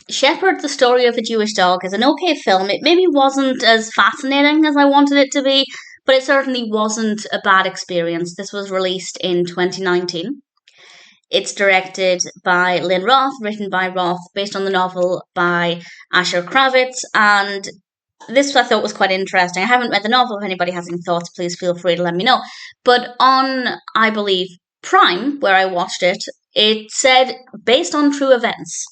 Shepherd, the Story of a Jewish Dog is an okay film. It maybe wasn't as fascinating as I wanted it to be, but it certainly wasn't a bad experience. This was released in 2019. It's directed by Lynn Roth, written by Roth, based on the novel by Asher Kravitz, and this I thought was quite interesting. I haven't read the novel. If anybody has any thoughts, please feel free to let me know. But on, I believe, Prime, where I watched it, it said based on true events.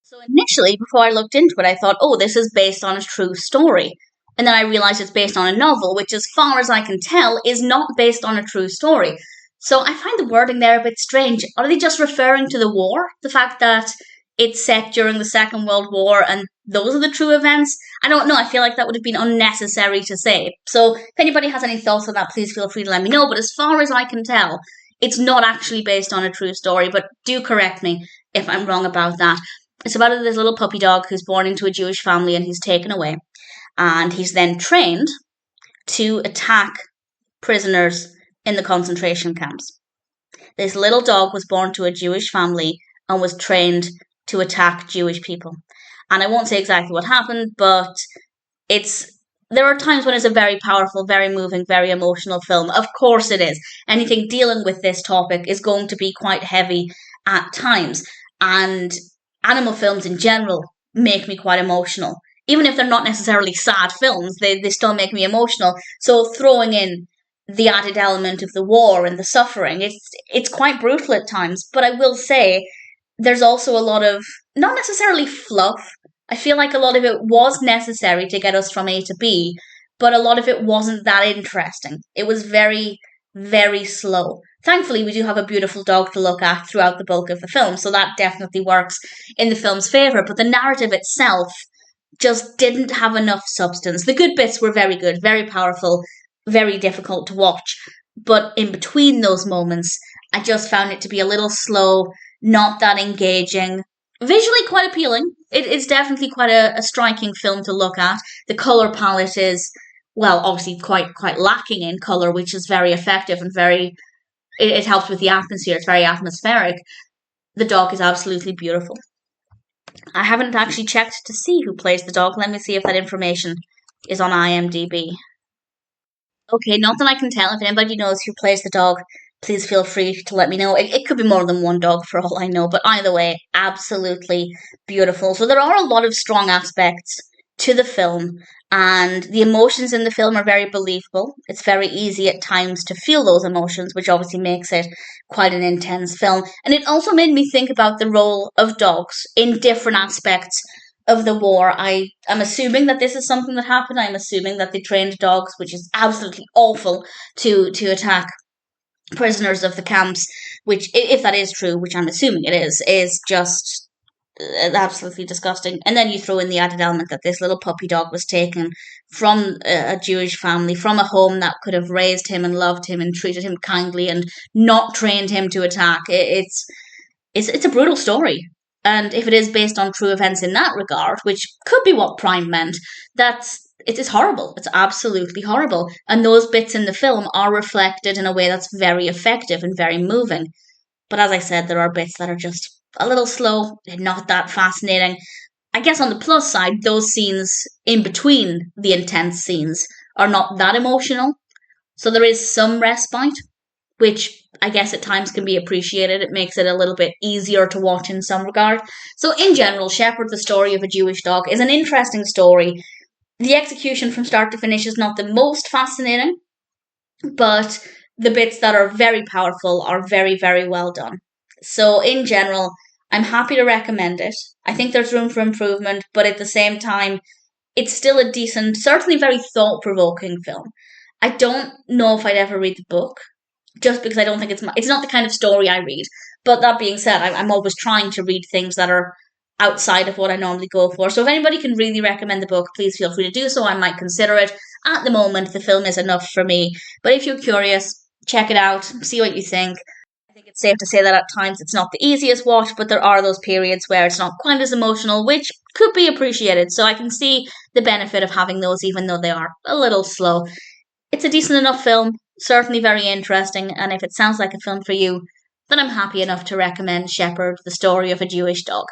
So initially, before I looked into it, I thought, oh, this is based on a true story. And then I realized it's based on a novel, which, as far as I can tell, is not based on a true story. So I find the wording there a bit strange. Are they just referring to the war? The fact that it's set during the Second World War and those are the true events? I don't know. I feel like that would have been unnecessary to say. So if anybody has any thoughts on that, please feel free to let me know. But as far as I can tell, it's not actually based on a true story. But do correct me if I'm wrong about that. It's about this little puppy dog who's born into a Jewish family and he's taken away. And he's then trained to attack prisoners in the concentration camps. This little dog was born to a Jewish family and was trained to attack Jewish people. And I won't say exactly what happened, but there are times when it's a very powerful, very moving, very emotional film. Of course it is. Anything dealing with this topic is going to be quite heavy at times. And animal films in general make me quite emotional. Even if they're not necessarily sad films, they still make me emotional. So throwing in the added element of the war and the suffering, it's quite brutal at times. But I will say, there's also a lot of, not necessarily fluff. I feel like a lot of it was necessary to get us from A to B, but a lot of it wasn't that interesting. It was very, very slow. Thankfully, we do have a beautiful dog to look at throughout the bulk of the film, so that definitely works in the film's favour. But the narrative itself just didn't have enough substance. The good bits were very good, very powerful, very difficult to watch. But in between those moments, I just found it to be a little slow, not that engaging. Visually quite appealing. It's definitely quite a striking film to look at. The colour palette is, well, obviously quite lacking in colour, which is very effective and it helps with the atmosphere. It's very atmospheric. The dog is absolutely beautiful. I haven't actually checked to see who plays the dog. Let me see if that information is on IMDb. Okay, not that I can tell. If anybody knows who plays the dog, please feel free to let me know. It could be more than one dog for all I know, but either way, absolutely beautiful. So there are a lot of strong aspects to the film, and the emotions in the film are very believable. It's very easy at times to feel those emotions, which obviously makes it quite an intense film. And it also made me think about the role of dogs in different aspects of the war. I'm assuming that this is something that happened. I'm assuming that they trained dogs, which is absolutely awful, to attack prisoners of the camps, which, if that is true, which I'm assuming it is just absolutely disgusting. And then you throw in the added element that this little puppy dog was taken from a Jewish family, from a home that could have raised him and loved him and treated him kindly and not trained him to attack. It's a brutal story. And if it is based on true events in that regard, which could be what Prime meant, it is horrible. It's absolutely horrible. And those bits in the film are reflected in a way that's very effective and very moving. But as I said, there are bits that are just a little slow and not that fascinating. I guess on the plus side, those scenes in between the intense scenes are not that emotional. So there is some respite, which I guess at times can be appreciated. It makes it a little bit easier to watch in some regard. So in general, Shepherd, the Story of a Jewish Dog is an interesting story. The execution from start to finish is not the most fascinating, but the bits that are very powerful are very, very well done. So in general, I'm happy to recommend it. I think there's room for improvement, but at the same time, it's still a decent, certainly very thought-provoking film. I don't know if I'd ever read the book, just because I don't think it's not the kind of story I read. But that being said, I'm always trying to read things that are outside of what I normally go for. So if anybody can really recommend the book, please feel free to do so. I might consider it. At the moment, the film is enough for me. But if you're curious, check it out, see what you think. I think it's safe to say that at times it's not the easiest watch, but there are those periods where it's not quite as emotional, which could be appreciated. So I can see the benefit of having those, even though they are a little slow. It's a decent enough film, certainly very interesting, and if it sounds like a film for you, then I'm happy enough to recommend Shepherd, the Story of a Jewish Dog.